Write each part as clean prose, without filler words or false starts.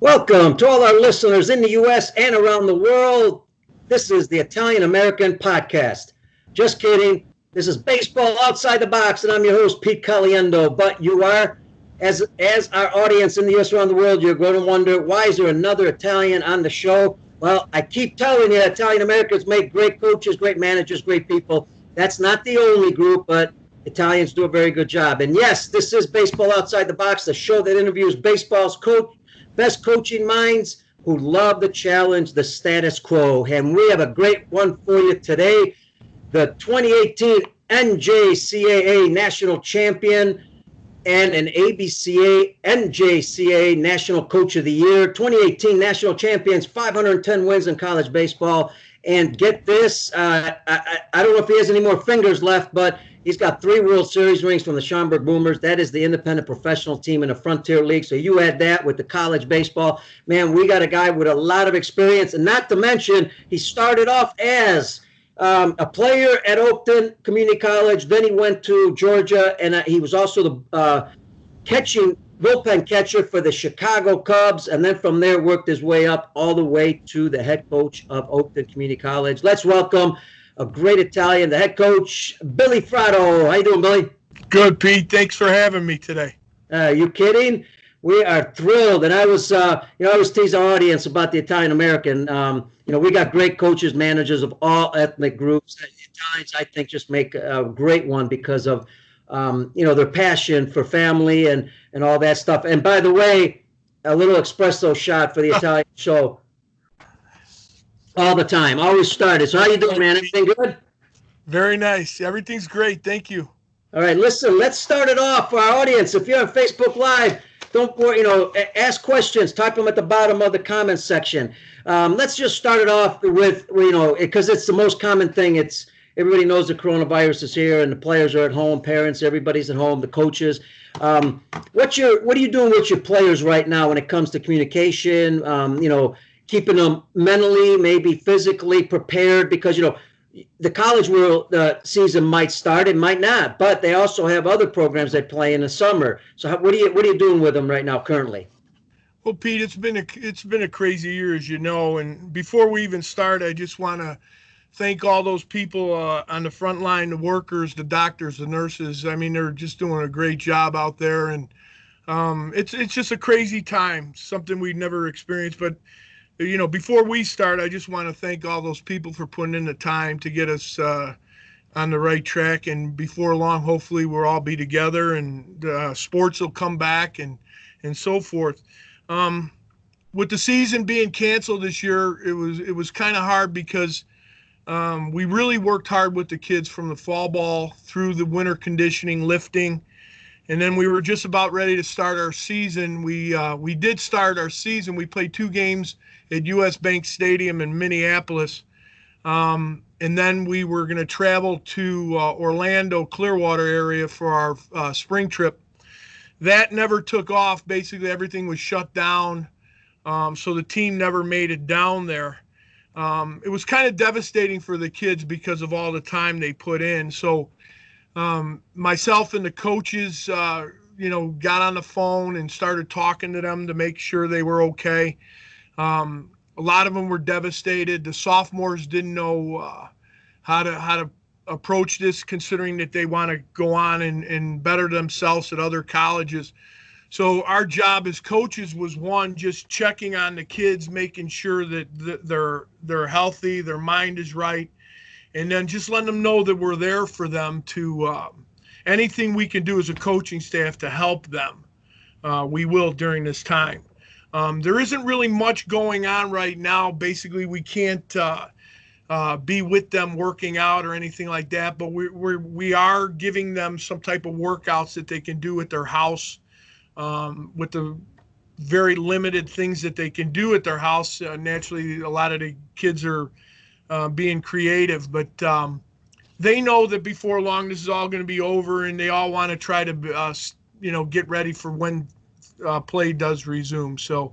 Welcome to all our listeners in the U.S. and around the world. This is the Italian American Podcast. Just kidding. This is Baseball Outside the Box, and I'm your host, Pete Caliendo. But you are, as our audience in the U.S. around the world, you're going to wonder, why is there another Italian on the show? Well, I keep telling you, Italian Americans make great coaches, great managers, great people. That's not the only group, but Italians do a very good job. And yes, this is Baseball Outside the Box, the show that interviews baseball's best coaching minds who love to challenge the status quo. And we have a great one for you today. The 2018 NJCAA National Champion and an ABCA NJCAA National Coach of the Year. 2018 National Champions, 510 wins in college baseball. And get this, I don't know if he has any more fingers left, but he's got 3 World Series rings from the Schaumburg Boomers. That is the independent professional team in the Frontier League. So you add that with the college baseball. Man, we got a guy with a lot of experience. And not to mention, he started off as a player at Oakton Community College. Then he went to Georgia, and he was also the bullpen catcher for the Chicago Cubs, and then from there worked his way up all the way to the head coach of Oakton Community College. Let's welcome a great Italian, the head coach, Billy Fratto. How you doing, Billy? Good, Pete. Thanks for having me today. You kidding? We are thrilled, and I was, I always tease our audience about the Italian American. We got great coaches, managers of all ethnic groups. The Italians, I think, just make a great one because of their passion for family and all that stuff. And by the way, a little espresso shot for the Italian show all the time. Always started. So how you doing, man? Everything good? Very nice. Everything's great. Thank you. All right, listen, let's start it off for our audience. If you're on Facebook Live, don't worry, ask questions. Type them at the bottom of the comments section. Let's just start it off with, because it's the most common thing. Everybody knows the coronavirus is here, and the players are at home, parents, everybody's at home, the coaches. What are you doing with your players right now when it comes to communication, keeping them mentally, maybe physically prepared? Because, the college world season might start, it might not, but they also have other programs they play in the summer. So what are you doing with them right now currently? Well, Pete, it's been a crazy year, as you know, and before we even start, I just want to thank all those people on the front line, the workers, the doctors, the nurses. I mean, they're just doing a great job out there, and it's just a crazy time, something we'd never experienced. But, before we start, I just want to thank all those people for putting in the time to get us on the right track. And before long, hopefully we'll all be together, and sports will come back and so forth. With the season being canceled this year, it was kind of hard because we really worked hard with the kids from the fall ball through the winter conditioning, lifting, and then we were just about ready to start our season. We did start our season. We played 2 games at U.S. Bank Stadium in Minneapolis, and then we were going to travel to Orlando, Clearwater area for our spring trip. That never took off. Basically, everything was shut down, so the team never made it down there. It was kind of devastating for the kids because of all the time they put in. So myself and the coaches, got on the phone and started talking to them to make sure they were okay. A lot of them were devastated. The sophomores didn't know how to approach this, considering that they want to go on and better themselves at other colleges. So our job as coaches was, one, just checking on the kids, making sure that they're healthy, their mind is right, and then just letting them know that we're there for them to anything we can do as a coaching staff to help them, we will during this time. There isn't really much going on right now. Basically, we can't be with them working out or anything like that, but we are giving them some type of workouts that they can do at their house. With the very limited things that they can do at their house. Naturally, a lot of the kids are being creative, but they know that before long this is all going to be over, and they all want to try to, get ready for when play does resume. So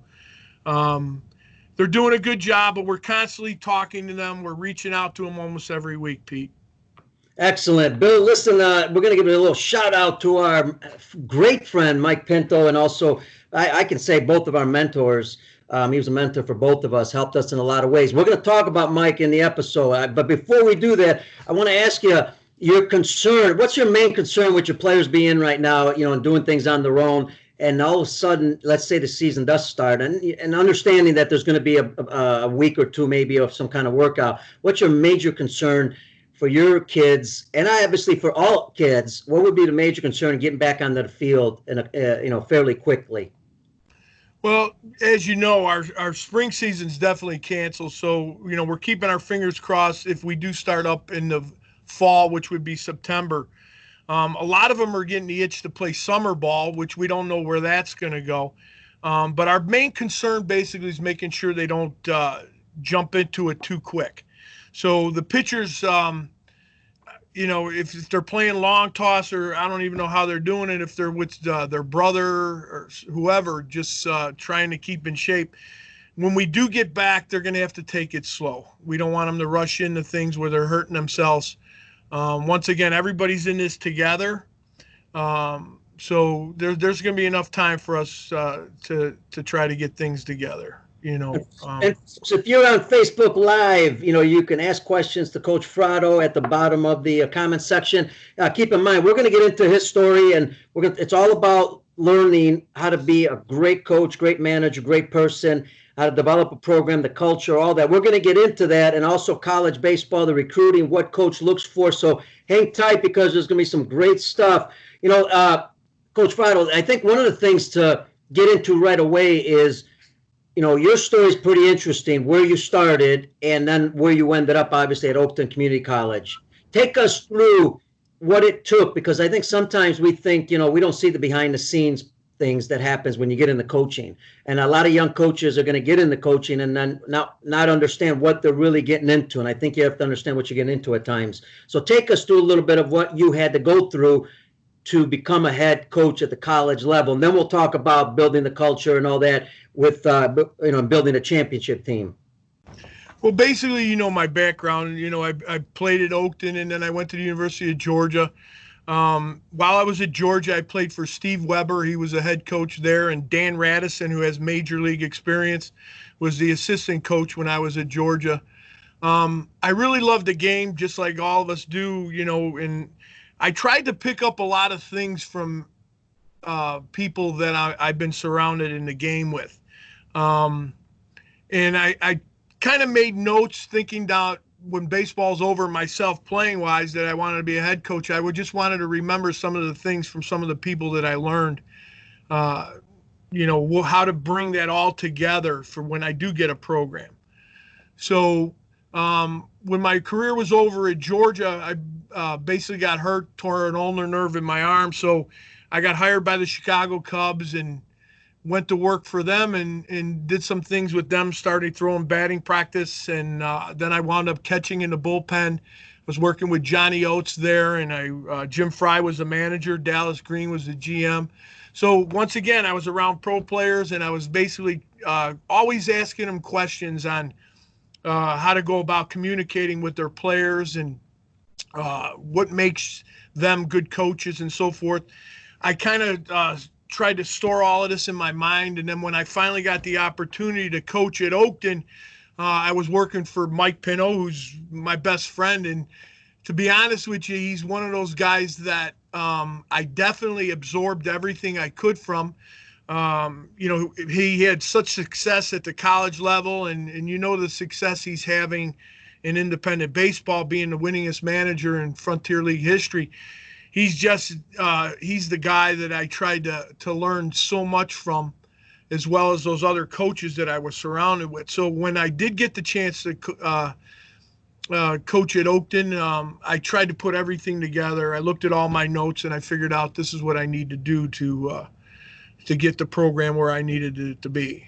they're doing a good job, but we're constantly talking to them. We're reaching out to them almost every week, Pete. Excellent. Bill, listen, we're going to give a little shout out to our great friend, Mike Pinto, and also I can say both of our mentors, He was a mentor for both of us, helped us in a lot of ways. We're going to talk about Mike in the episode. But before we do that, I want to ask you your concern. What's your main concern with your players being right now, and doing things on their own? And all of a sudden, let's say the season does start, and understanding that there's going to be a week or two maybe of some kind of workout. What's your major concern for your kids, and obviously for all kids? What would be the major concern getting back onto the field fairly quickly? Well, as you know, our spring season's definitely canceled. So, we're keeping our fingers crossed if we do start up in the fall, which would be September. A lot of them are getting the itch to play summer ball, which we don't know where that's going to go. But our main concern basically is making sure they don't jump into it too quick. So the pitchers, if they're playing long toss, or I don't even know how they're doing it, if they're with their brother or whoever, just trying to keep in shape. When we do get back, they're going to have to take it slow. We don't want them to rush into things where they're hurting themselves. Once again, everybody's in this together. So there's going to be enough time for us to try to get things together. And so if you're on Facebook Live, you can ask questions to Coach Fratto at the bottom of the comment section. Keep in mind, we're going to get into his story, and it's all about learning how to be a great coach, great manager, great person, how to develop a program, the culture, all that. We're going to get into that, and also college baseball, the recruiting, what coach looks for. So hang tight, because there's going to be some great stuff. Coach Fratto, I think one of the things to get into right away is, your story is pretty interesting, where you started and then where you ended up, obviously, at Oakton Community College. Take us through what it took, because I think sometimes we think, we don't see the behind-the-scenes things that happens when you get into coaching. And a lot of young coaches are going to get into coaching and then not understand what they're really getting into. And I think you have to understand what you're getting into at times. So take us through a little bit of what you had to go through to become a head coach at the college level. And then we'll talk about building the culture and all that with, building a championship team. Well, basically, my background, I played at Oakton, and then I went to the University of Georgia. While I was at Georgia, I played for Steve Weber. He was a head coach there, and Dan Radisson, who has major league experience, was the assistant coach when I was at Georgia. I really loved the game, just like all of us do, and I tried to pick up a lot of things from people that I've been surrounded in the game with. And I kind of made notes thinking down when baseball's over myself playing wise that I wanted to be a head coach. I would just wanted to remember some of the things from some of the people that I learned, how to bring that all together for when I do get a program. So when my career was over at Georgia, I basically got hurt, tore an ulnar nerve in my arm. So I got hired by the Chicago Cubs and went to work for them and did some things with them, started throwing batting practice. And then I wound up catching in the bullpen, was working with Johnny Oates there. And Jim Fry was the manager. Dallas Green was the GM. So once again, I was around pro players, and I was basically always asking them questions on how to go about communicating with their players and what makes them good coaches and so forth. I kind of tried to store all of this in my mind. And then when I finally got the opportunity to coach at Oakton, I was working for Mike Pino, who's my best friend. And to be honest with you, he's one of those guys that I definitely absorbed everything I could from. He had such success at the college level, and the success he's having in independent baseball, being the winningest manager in Frontier League history. He's just he's the guy that I tried to learn so much from, as well as those other coaches that I was surrounded with. So when I did get the chance to coach at Oakton, I tried to put everything together. I looked at all my notes, and I figured out this is what I need to do to get the program where I needed it to be.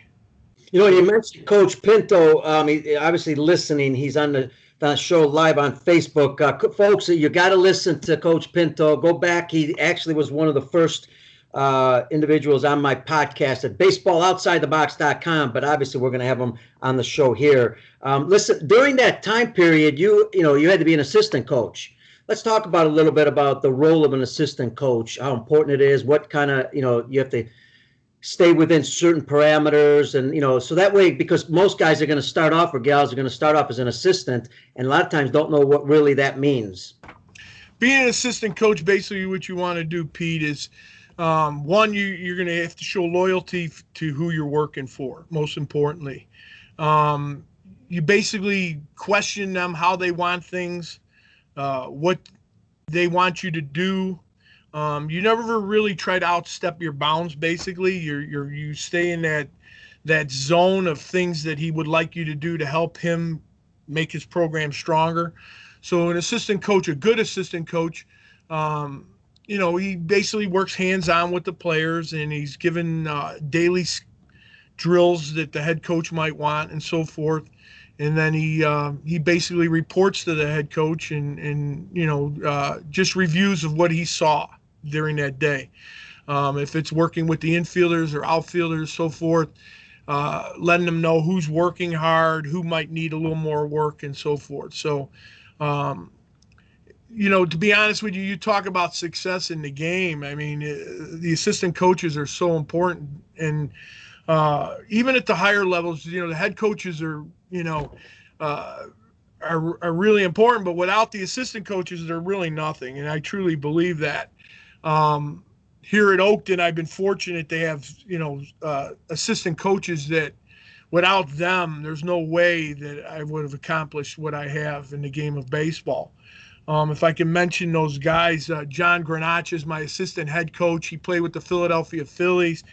You mentioned Coach Pinto. He, obviously listening. He's on the show live on Facebook. Folks, you got to listen to Coach Pinto. Go back. He actually was one of the first individuals on my podcast at baseballoutsidethebox.com, but obviously we're going to have him on the show here. Listen, during that time period, you had to be an assistant coach. Let's talk about a little bit about the role of an assistant coach, how important it is, what kind of, you have to stay within certain parameters, and so that way, because most guys are going to start off, or gals are going to start off as an assistant, and a lot of times don't know what really that means. Being an assistant coach, basically what you want to do, Pete, is one, you're going to have to show loyalty to who you're working for, most importantly. You basically question them how they want things, what they want you to do. You never really try to outstep your bounds. Basically, you stay in that zone of things that he would like you to do to help him make his program stronger. So an assistant coach, a good assistant coach, he basically works hands-on with the players, and he's given daily drills that the head coach might want and so forth. And then he basically reports to the head coach and just reviews of what he saw during that day. If it's working with the infielders or outfielders, so forth, letting them know who's working hard, who might need a little more work, and so forth. So, to be honest with you, you talk about success in the game. I mean, the assistant coaches are so important. And even at the higher levels, the head coaches are really important. But without the assistant coaches, they're really nothing. And I truly believe that. Here at Oakton, I've been fortunate to have, assistant coaches that without them, there's no way that I would have accomplished what I have in the game of baseball. If I can mention those guys, John Granach is my assistant head coach. He played with the Philadelphia Phillies.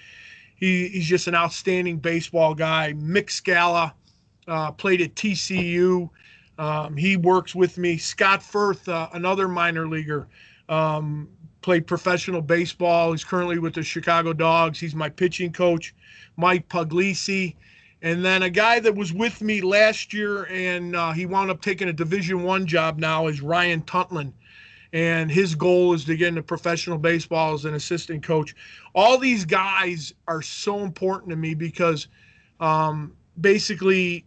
He's just an outstanding baseball guy. Mick Scala played at TCU. He works with me. Scott Firth, another minor leaguer, played professional baseball. He's currently with the Chicago Dogs. He's my pitching coach. Mike Puglisi. And then a guy that was with me last year, and he wound up taking a Division I job now, is Ryan Tuntlin. And his goal is to get into professional baseball as an assistant coach. All these guys are so important to me because basically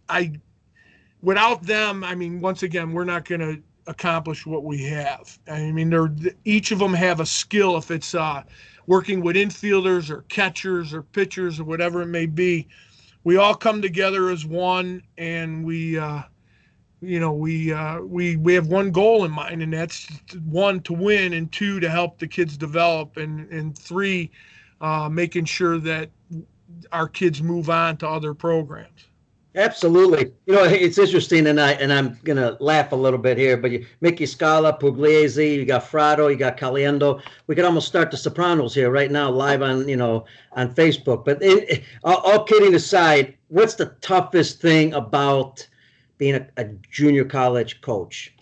without them, I mean, once again, we're not going to accomplish what we have. I mean, each of them have a skill. If it's working with infielders or catchers or pitchers or whatever it may be, we all come together as one, and we have one goal in mind, and that's one, to win, and two, to help the kids develop, and three, making sure that our kids move on to other programs. Absolutely. It's interesting, and I'm going to laugh a little bit here, but Mickey Scala, Pugliese, you got Fratto, you got Caliendo. We could almost start the Sopranos here right now, live on Facebook. But all kidding aside, what's the toughest thing about being a junior college coach?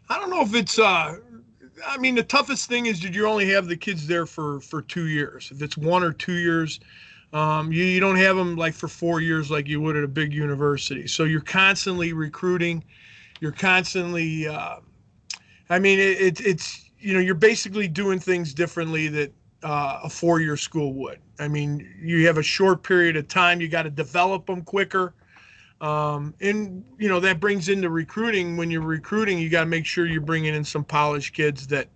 I don't know if it's the toughest thing is that you only have the kids there for 2 years. If it's 1 or 2 years, you don't have them like for 4 years like you would at a big university. So you're constantly recruiting. You're constantly, you're basically doing things differently that a 4-year school would. I mean, you have a short period of time. You got to develop them quicker. That brings into recruiting. When you're recruiting, you got to make sure you're bringing in some polished kids that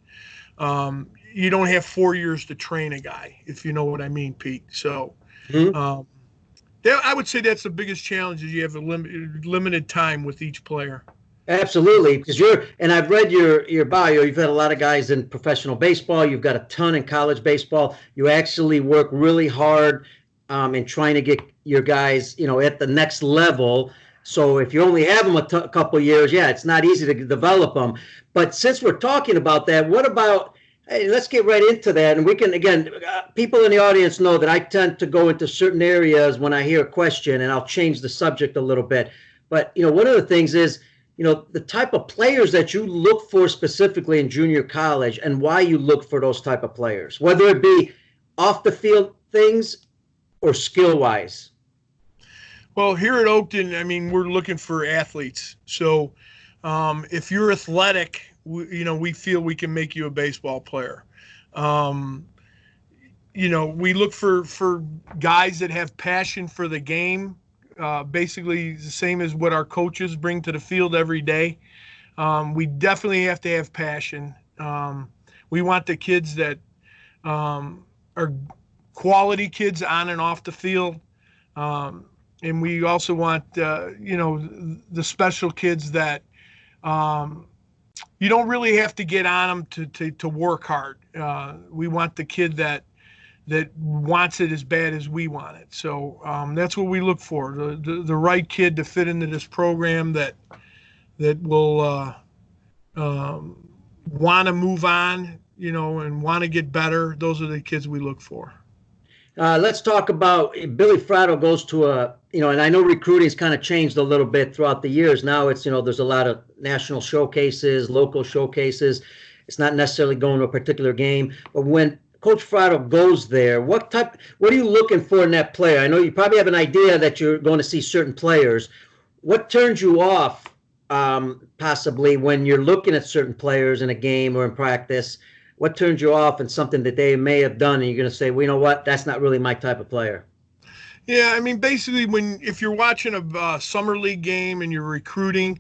you don't have 4 years to train a guy, if you know what I mean, Pete. So I would say that's the biggest challenge, is you have a limited time with each player. Absolutely, because and I've read your bio. You've had a lot of guys in professional baseball. You've got a ton in college baseball. You actually work really hard in trying to get your guys, at the next level. So if you only have them a couple of years, it's not easy to develop them. But since we're talking about that, what about? Hey, let's get right into that. And we can, again, people in the audience know that I tend to go into certain areas when I hear a question, and I'll change the subject a little bit. But, one of the things is, the type of players that you look for specifically in junior college, and why you look for those type of players, whether it be off the field things or skill wise. Well, here at Oakton, we're looking for athletes. So if you're athletic, we feel we can make you a baseball player. We look for guys that have passion for the game, basically the same as what our coaches bring to the field every day. We definitely have to have passion. We want the kids that are quality kids on and off the field. And we also want, the special kids that you don't really have to get on them to work hard. We want the kid that wants it as bad as we want it. So that's what we look for, the right kid to fit into this program that will want to move on, and want to get better. Those are the kids we look for. Let's talk about Billy Fratto goes to and I know recruiting's kind of changed a little bit throughout the years. Now it's, there's a lot of national showcases, local showcases. It's not necessarily going to a particular game. But when Coach Fratto goes there, what are you looking for in that player? I know you probably have an idea that you're going to see certain players. What turns you off possibly when you're looking at certain players in a game or in practice? What turns you off and something that they may have done and you're going to say, well, you know what, that's not really my type of player? Yeah, I mean, basically, if you're watching a summer league game and you're recruiting,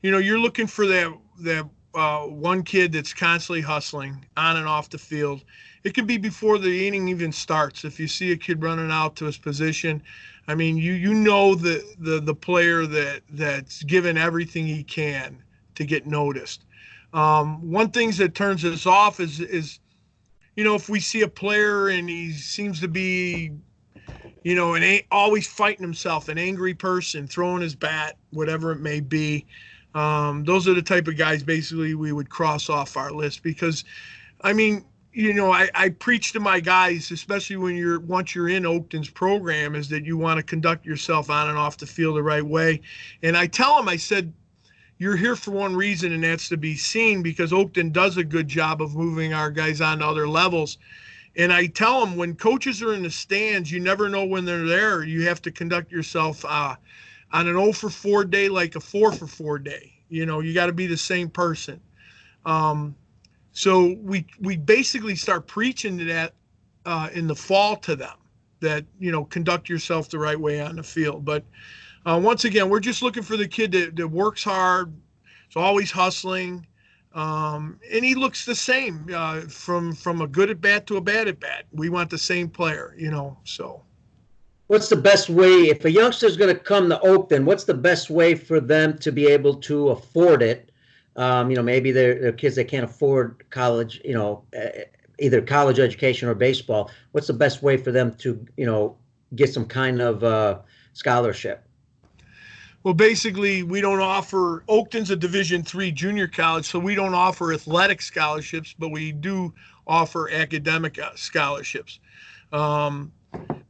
you're looking for that one kid that's constantly hustling on and off the field. It can be before the inning even starts. If you see a kid running out to his position, I mean, the player that's given everything he can to get noticed. One thing that turns us off is if we see a player and he seems to be, always fighting himself, an angry person, throwing his bat, whatever it may be. Those are the type of guys basically we would cross off our list because, I mean, I preach to my guys, especially once you're in Oakton's program, is that you want to conduct yourself on and off the field the right way. And I tell them, I said, you're here for one reason, and that's to be seen, because Oakton does a good job of moving our guys on to other levels. And I tell them, when coaches are in the stands, you never know when they're there. You have to conduct yourself on an 0 for 4 day like a 4 for 4 day. You got to be the same person. So we basically start preaching to that in the fall to them, that, conduct yourself the right way on the field. But once again, we're just looking for the kid that works hard, is always hustling, and he looks the same from a good at bat to a bad at bat. We want the same player, so. What's the best way, if a youngster's going to come to Oakton, what's the best way for them to be able to afford it? Maybe they're kids that can't afford college, either college education or baseball. What's the best way for them to, get some kind of scholarship? Well, basically, we don't offer, Oakton's a Division III junior college, so we don't offer athletic scholarships, but we do offer academic scholarships.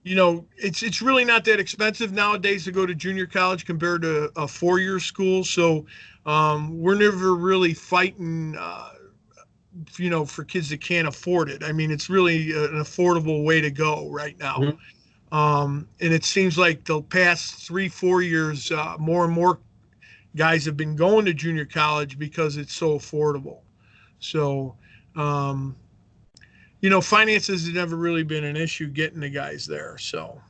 It's really not that expensive nowadays to go to junior college compared to a 4-year school. So we're never really fighting, for kids that can't afford it. I mean, it's really an affordable way to go right now. Mm-hmm. And it seems like the past 3-4 years, more and more guys have been going to junior college because it's so affordable. So, finances have never really been an issue getting the guys there. So,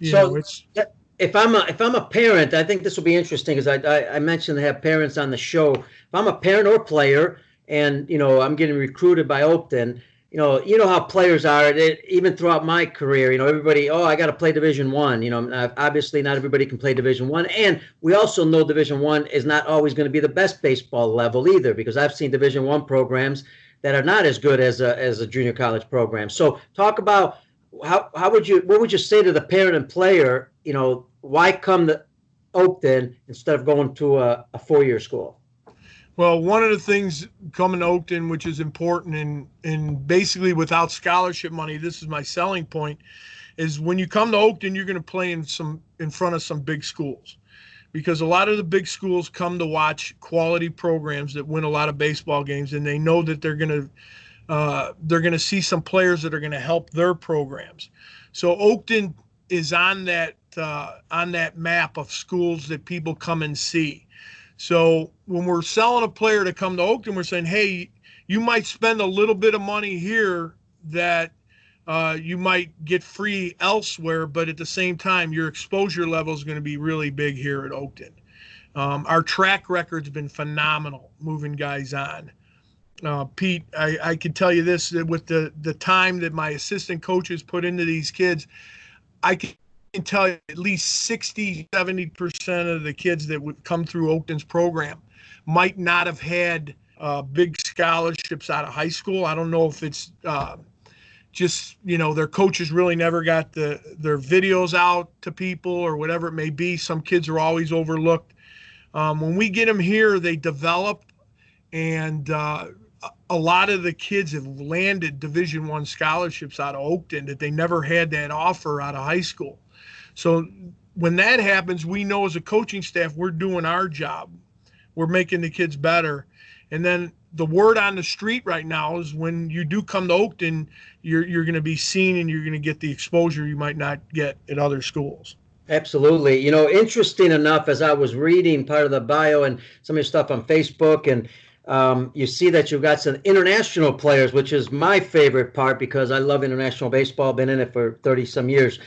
if I'm a parent, I think this will be interesting because I mentioned to have parents on the show. If I'm a parent or player and, I'm getting recruited by Oakton, you know how players are. Even throughout my career, everybody, I got to play Division I. Obviously not everybody can play Division I, and we also know Division I is not always going to be the best baseball level either, because I've seen Division I programs that are not as good as a junior college program. So talk about what would you say to the parent and player? Why come to Oakton instead of going to a 4-year school? Well, one of the things coming to Oakton, which is important, and basically without scholarship money, this is my selling point, is when you come to Oakton, you're going to play in front of some big schools, because a lot of the big schools come to watch quality programs that win a lot of baseball games, and they know that they're going to see some players that are going to help their programs. So Oakton is on that map of schools that people come and see. So when we're selling a player to come to Oakton, we're saying, hey, you might spend a little bit of money here that you might get free elsewhere, but at the same time, your exposure level is going to be really big here at Oakton. Our track record's been phenomenal moving guys on. Pete, I can tell you this, that with the time that my assistant coaches put into these kids, I can tell you at least 60, 70% of the kids that would come through Oakton's program might not have had big scholarships out of high school. I don't know if it's just, their coaches really never got their videos out to people or whatever it may be. Some kids are always overlooked. When we get them here, they develop, and a lot of the kids have landed Division I scholarships out of Oakton that they never had that offer out of high school. So when that happens, we know as a coaching staff, we're doing our job. We're making the kids better. And then the word on the street right now is when you do come to Oakton, you're going to be seen and you're going to get the exposure you might not get at other schools. Absolutely. Interesting enough, as I was reading part of the bio and some of your stuff on Facebook, and you see that you've got some international players, which is my favorite part because I love international baseball, been in it for 30 some years.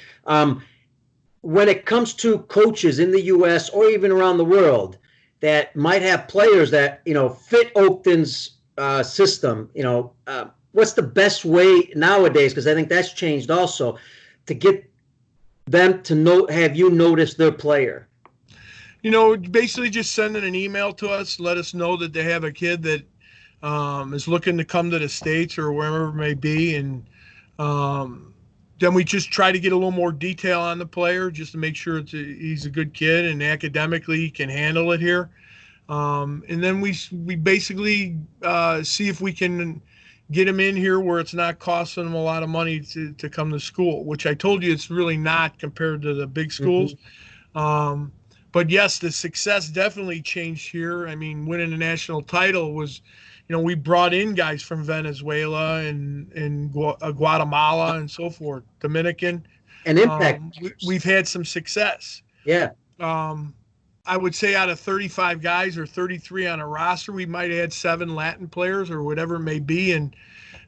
When it comes to coaches in the U.S. or even around the world that might have players that, fit Oakton's system, what's the best way nowadays, because I think that's changed also, to get them to have you notice their player? Basically just sending an email to us, let us know that they have a kid that is looking to come to the States or wherever it may be. And then we just try to get a little more detail on the player just to make sure he's a good kid and academically he can handle it here. And then we basically see if we can get him in here where it's not costing him a lot of money to come to school, which I told you it's really not compared to the big schools. Mm-hmm. But yes, the success definitely changed here. I mean, winning the national title was, we brought in guys from Venezuela and Guatemala and so forth, Dominican. And impact. We've had some success. Yeah. I would say out of 35 guys or 33 on a roster, we might add 7 Latin players or whatever it may be. And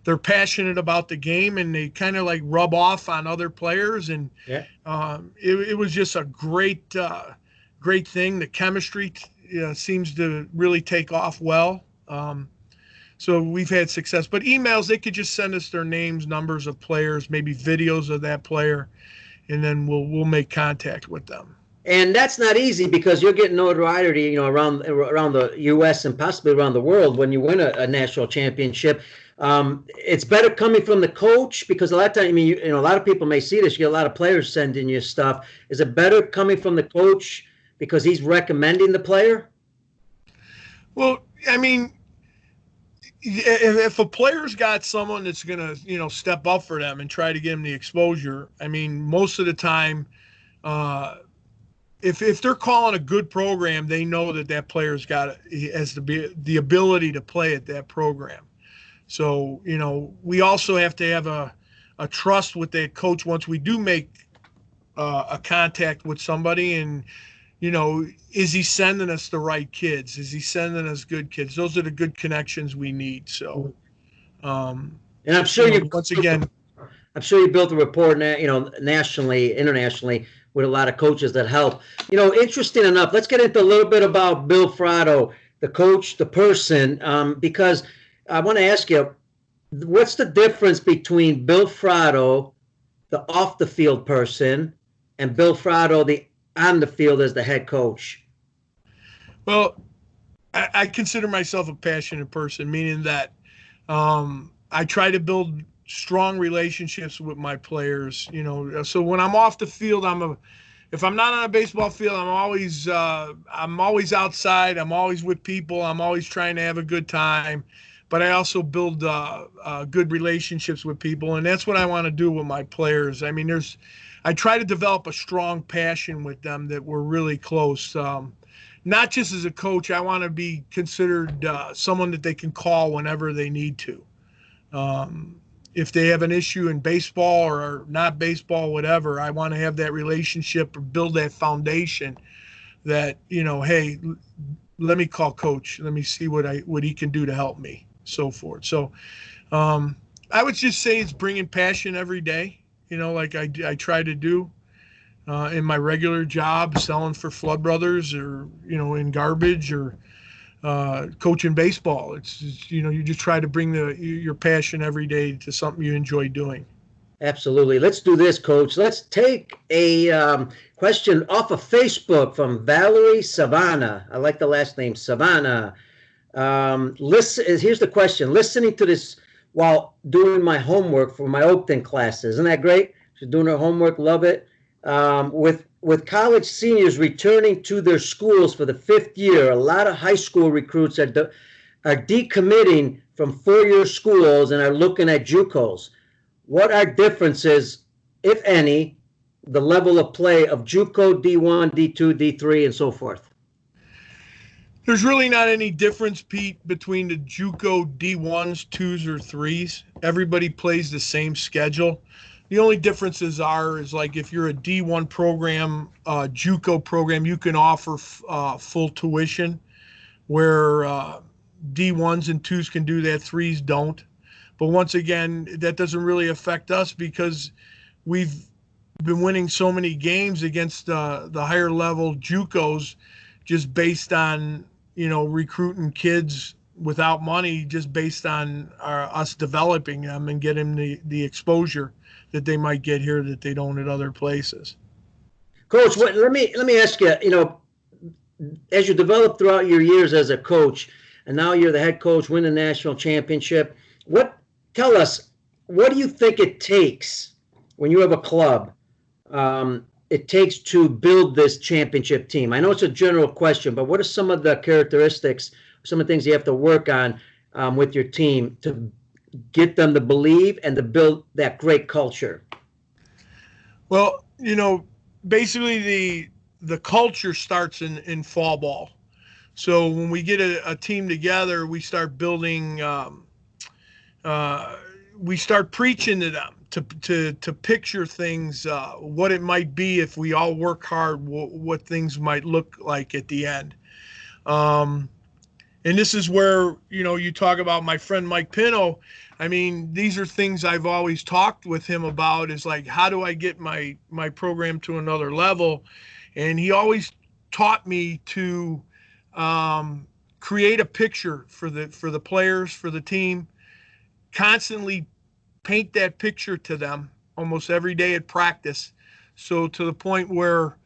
they're passionate about the game and they kind of like rub off on other players. And yeah. It was just a great thing. The chemistry seems to really take off well. So we've had success. But emails, they could just send us their names, numbers of players, maybe videos of that player, and then we'll make contact with them. And that's not easy because you're getting notoriety, around the U.S. and possibly around the world when you win a national championship. It's better coming from the coach because a lot of times, a lot of people may see this. You get a lot of players sending you stuff. Is it better coming from the coach because he's recommending the player? Well, if a player's got someone that's going to, step up for them and try to get them the exposure, most of the time, if they're calling a good program, they know that player's has the ability to play at that program. So, we also have to have a trust with that coach once we do make a contact with somebody and, is he sending us the right kids? Is he sending us good kids? Those are the good connections we need. So, and I'm sure you built a rapport, nationally, internationally with a lot of coaches that help. Interesting enough, let's get into a little bit about Bill Fratto, the coach, the person, because I want to ask you, what's the difference between Bill Fratto, the off the field person, and Bill Fratto, the on the field as the head coach? Well, I consider myself a passionate person, meaning that I try to build strong relationships with my players. So when I'm off the field, if I'm not on a baseball field, I'm always outside. I'm always with people. I'm always trying to have a good time. But I also build good relationships with people, and that's what I want to do with my players. I try to develop a strong passion with them that we're really close. Not just as a coach, I want to be considered someone that they can call whenever they need to. If they have an issue in baseball or not baseball, whatever, I want to have that relationship or build that foundation that, hey, let me call coach. Let me see what he can do to help me, so forth. So I would just say it's bringing passion every day. Like I try to do in my regular job, selling for Flood Brothers or, in garbage or coaching baseball. You just try to bring your passion every day to something you enjoy doing. Absolutely. Let's do this, Coach. Let's take a question off of Facebook from Valerie Savannah. I like the last name, Savannah. Here's the question. Listening to this while doing my homework for my Oakton classes. Isn't that great? She's doing her homework. Love it. With college seniors returning to their schools for the 5th year, a lot of high school recruits are decommitting from 4-year schools and are looking at JUCOs. What are differences, if any, the level of play of JUCO, D1, D2, D3, and so forth? There's really not any difference, Pete, between the JUCO D1s, 2s, or 3s. Everybody plays the same schedule. The only differences is like if you're a D1 program, JUCO program, you can offer full tuition, where D1s and 2s can do that, 3s don't. But once again, that doesn't really affect us because we've been winning so many games against the higher level JUCOs just based on, recruiting kids without money, just based on us developing them and getting the exposure that they might get here that they don't at other places. Coach, let me ask you, as you develop throughout your years as a coach, and now you're the head coach, win the national championship, tell us, what do you think it takes when you have a club, it takes to build this championship team? I know it's a general question, but what are some of the characteristics, some of the things you have to work on with your team to get them to believe and to build that great culture? Well, basically the culture starts in fall ball. So when we get a team together, we start building, we start preaching to them to picture things, what it might be if we all work hard, what things might look like at the end. And this is where, you talk about my friend Mike Pino. I mean, these are things I've always talked with him about, is like, how do I get my program to another level? And he always taught me to create a picture for the players, for the team, constantly paint that picture to them almost every day at practice. So to the point where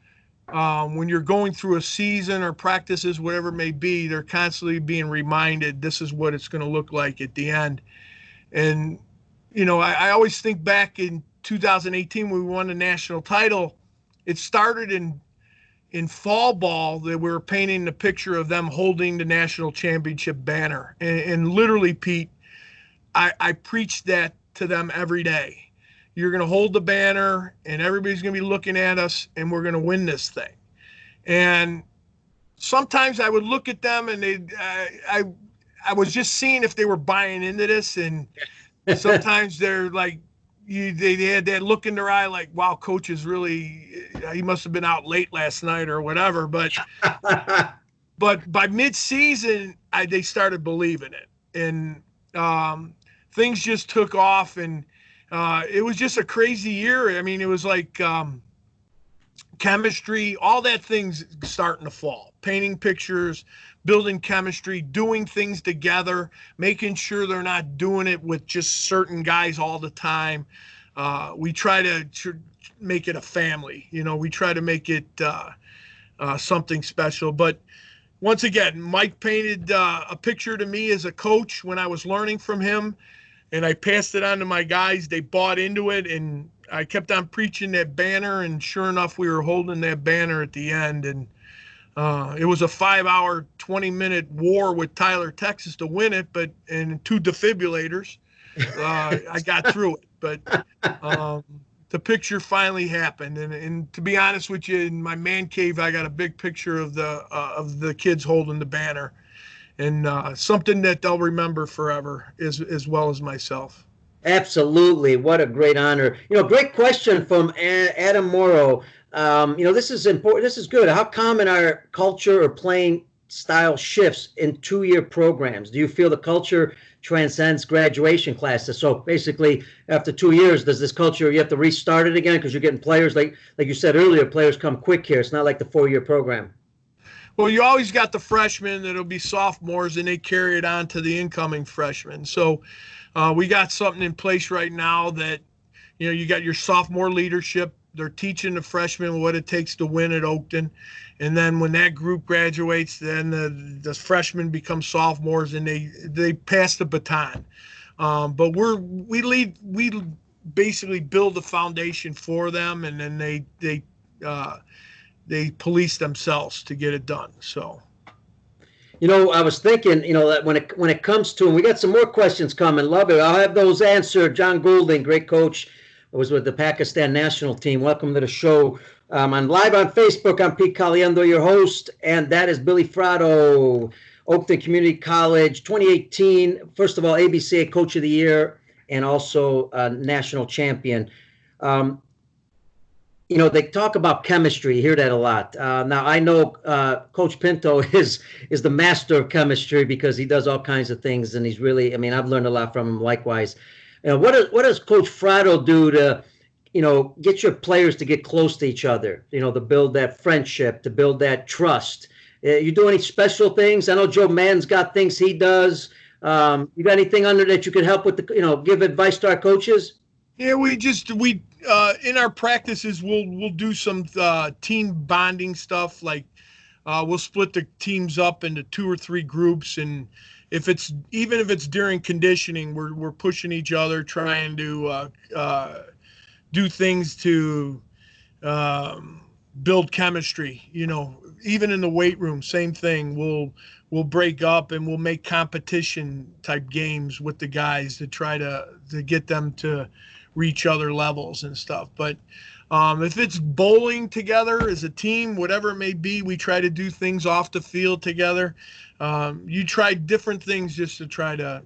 when you're going through a season or practices, whatever it may be, they're constantly being reminded this is what it's going to look like at the end. And, I always think back in 2018 when we won the national title, it started in fall ball that we were painting the picture of them holding the national championship banner. And literally, Pete, I preached that to them every day. You're going to hold the banner and everybody's going to be looking at us and we're going to win this thing. And sometimes I would look at them and I was just seeing if they were buying into this. And sometimes they're like, they had that look in their eye like, wow, coach is really, he must have been out late last night or whatever. But by mid-season, they started believing it. And things just took off, and it was just a crazy year. I mean, it was like chemistry, all that things starting to fall. Painting pictures, building chemistry, doing things together, making sure they're not doing it with just certain guys all the time. We try to make it a family. We try to make it something special. But once again, Mike painted a picture to me as a coach when I was learning from him, and I passed it on to my guys. They bought into it, and I kept on preaching that banner, and sure enough, we were holding that banner at the end. And it was a 5-hour, 20-minute war with Tyler, Texas to win it, and 2 defibrillators. I got through it, but the picture finally happened. And to be honest with you, in my man cave, I got a big picture of the kids holding the banner, and something that they'll remember forever, as well as myself. Absolutely. What a great honor. Great question from Adam Morrow. This is important. This is good. How common are culture or playing style shifts in 2-year programs? Do you feel the culture transcends graduation classes? So basically, after 2 years, does this culture, you have to restart it again because you're getting players, like you said earlier, players come quick here. It's not like the 4-year program. Well, you always got the freshmen that'll be sophomores, and they carry it on to the incoming freshmen. So we got something in place right now that, you got your sophomore leadership. They're teaching the freshmen what it takes to win at Oakton. And then when that group graduates, then the freshmen become sophomores, and they pass the baton. But we basically build the foundation for them, and then they police themselves to get it done. So, I was thinking, that when it comes to, and we got some more questions coming. Love it. I'll have those answered. John Goulding, great coach, was with the Pakistan national team. Welcome to the show. I'm live on Facebook. I'm Pete Caliendo, your host, and that is Billy Fratto, Oakton Community College, 2018. First of all, ABCA Coach of the Year, and also national champion. They talk about chemistry. You hear that a lot. Now, I know Coach Pinto is the master of chemistry because he does all kinds of things, and he's really, I've learned a lot from him likewise. What does Coach Fratto do to, get your players to get close to each other, to build that friendship, to build that trust? You do any special things? I know Joe Mann's got things he does. You got anything under that you could help with, give advice to our coaches? Yeah, we in our practices, we'll do some team bonding stuff. Like we'll split the teams up into 2 or 3 groups, and even if it's during conditioning, we're pushing each other, trying to do things to build chemistry. Even in the weight room, same thing. We'll break up and we'll make competition type games with the guys to try to get them to reach other levels and stuff. But if it's bowling together as a team, whatever it may be, we try to do things off the field together. You try different things just to try to,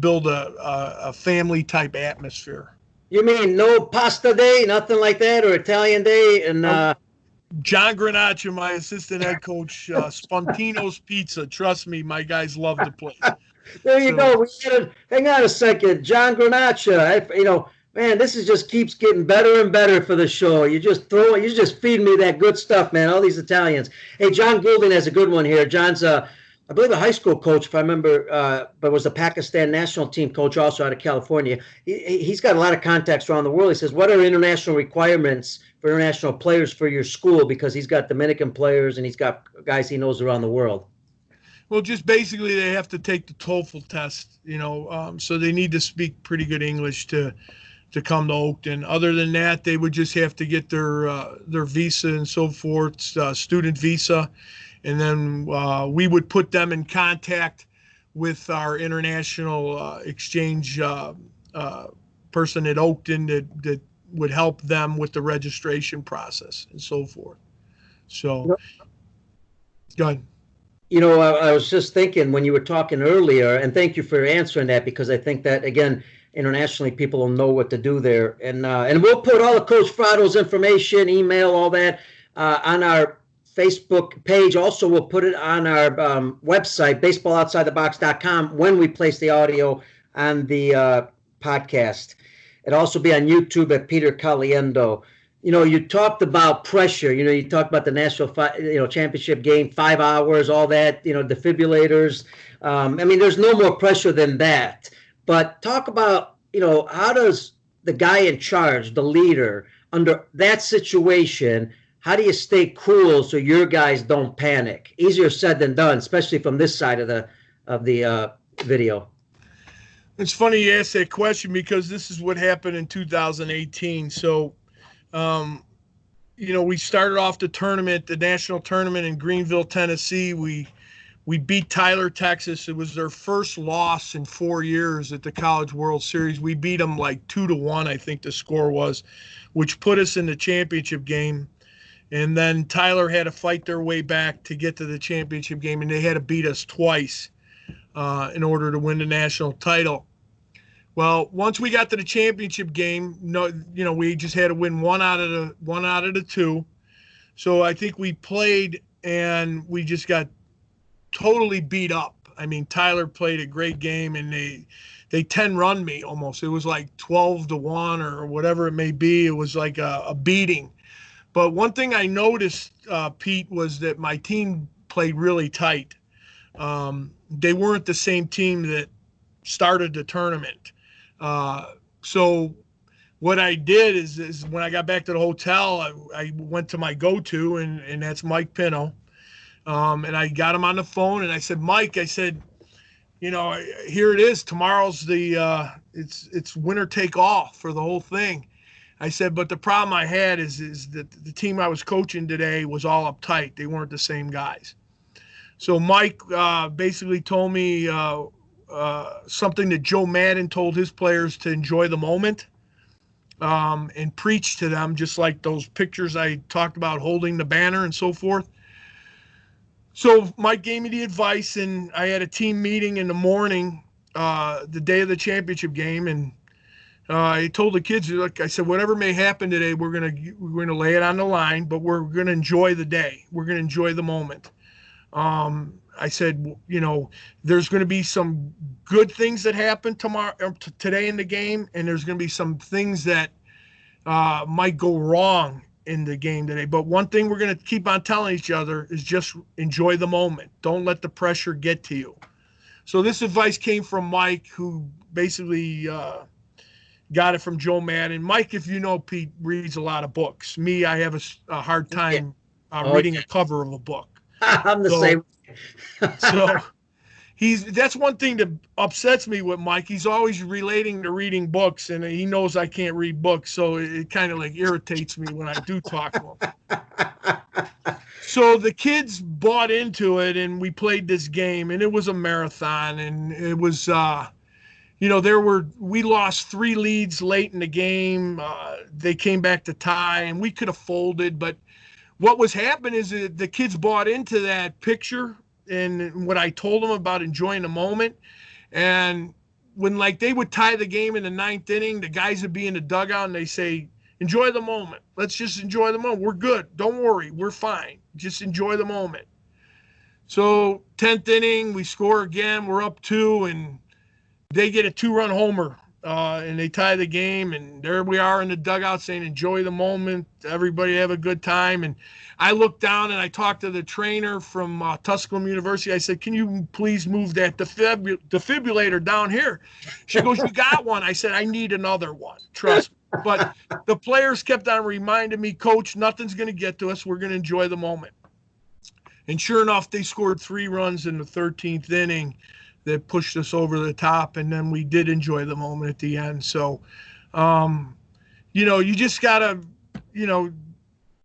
build a family type atmosphere. You mean no pasta day, nothing like that, or Italian day? And John Granaccia, my assistant head coach, Spontino's Pizza. Trust me, my guys love the place. There you go. Hang on a second. John Granaccia, man, this just keeps getting better and better for the show. You just feed me that good stuff, man, all these Italians. Hey, John Goulding has a good one here. John's, I believe, a high school coach, if I remember, but was a Pakistan national team coach also out of California. He's got a lot of contacts around the world. He says, what are international requirements for international players for your school? Because he's got Dominican players and he's got guys he knows around the world. Well, just basically they have to take the TOEFL test, so they need to speak pretty good English to come to Oakton. Other than that, they would just have to get their visa and so forth, student visa, and then we would put them in contact with our international exchange person at Oakton that would help them with the registration process and so forth. So, go ahead. I was just thinking when you were talking earlier, and thank you for answering that, because I think that, again, internationally, people will know what to do there. And we'll put all of Coach Fratto's information, email, all that on our Facebook page. Also, we'll put it on our website, baseballoutsidethebox.com, when we place the audio on the podcast. It'll also be on YouTube at Peter Caliendo. You talked about pressure. You talked about the national, championship game, 5 hours, all that. Defibrillators. There's no more pressure than that. But talk about, how does the guy in charge, the leader, under that situation, how do you stay cool so your guys don't panic? Easier said than done, especially from this side of the video. It's funny you ask that question because this is what happened in 2018. So. We started off the national tournament in Greenville, Tennessee. We beat Tyler, Texas. It was their first loss in 4 years at the College World Series. We beat them like 2-1, I think the score was, which put us in the championship game. And then Tyler had to fight their way back to get to the championship game, and they had to beat us twice in order to win the national title. Well, once we got to the championship game, we just had to win one out of the 2. So I think we played and we just got totally beat up. Tyler played a great game and they 10-run me almost. It was like 12-1 or whatever it may be. It was like a beating. But one thing I noticed, Pete, was that my team played really tight. They weren't the same team that started the tournament. So what I did is when I got back to the hotel, I went to my go-to, and that's Mike Pino. And I got him on the phone, and I said, Mike, I said, here it is. Tomorrow's it's winner take all for the whole thing. I said, but the problem I had is that the team I was coaching today was all uptight. They weren't the same guys. So Mike basically told me something that Joe Madden told his players to enjoy the moment and preach to them, just like those pictures I talked about holding the banner and so forth. So Mike gave me the advice, and I had a team meeting in the morning, the day of the championship game, and I told the kids, like I said, whatever may happen today, we're gonna lay it on the line, but we're gonna enjoy the day. We're gonna enjoy the moment. I said, there's going to be some good things that happen today in the game, and there's going to be some things that might go wrong in the game today. But one thing we're going to keep on telling each other is just enjoy the moment. Don't let the pressure get to you. So this advice came from Mike, who basically got it from Joe Madden. Mike, if you know, Pete, reads a lot of books. Me, I have a hard time reading a cover of a book. I'm the same. So that's one thing that upsets me with Mike. He's always relating to reading books, and he knows I can't read books, so it kind of like irritates me when I do talk to him. So the kids bought into it, and we played this game, and it was a marathon, and it was we lost 3 leads late in the game. They came back to tie, and we could have folded, but what was happening is that the kids bought into that picture and what I told them about enjoying the moment. And when they would tie the game in the 9th inning, the guys would be in the dugout and they say, enjoy the moment. Let's just enjoy the moment. We're good. Don't worry. We're fine. Just enjoy the moment. So 10th inning, we score again. We're up 2, and they get a 2-run homer. And they tie the game, and there we are in the dugout saying, enjoy the moment, everybody have a good time. And I looked down and I talked to the trainer from Tusculum University. I said, can you please move that defibrillator down here? She goes, you got one. I said, I need another one, trust me. But the players kept on reminding me, Coach, nothing's going to get to us. We're going to enjoy the moment. And sure enough, they scored 3 runs in the 13th inning that pushed us over the top, and then we did enjoy the moment at the end. So, you just gotta,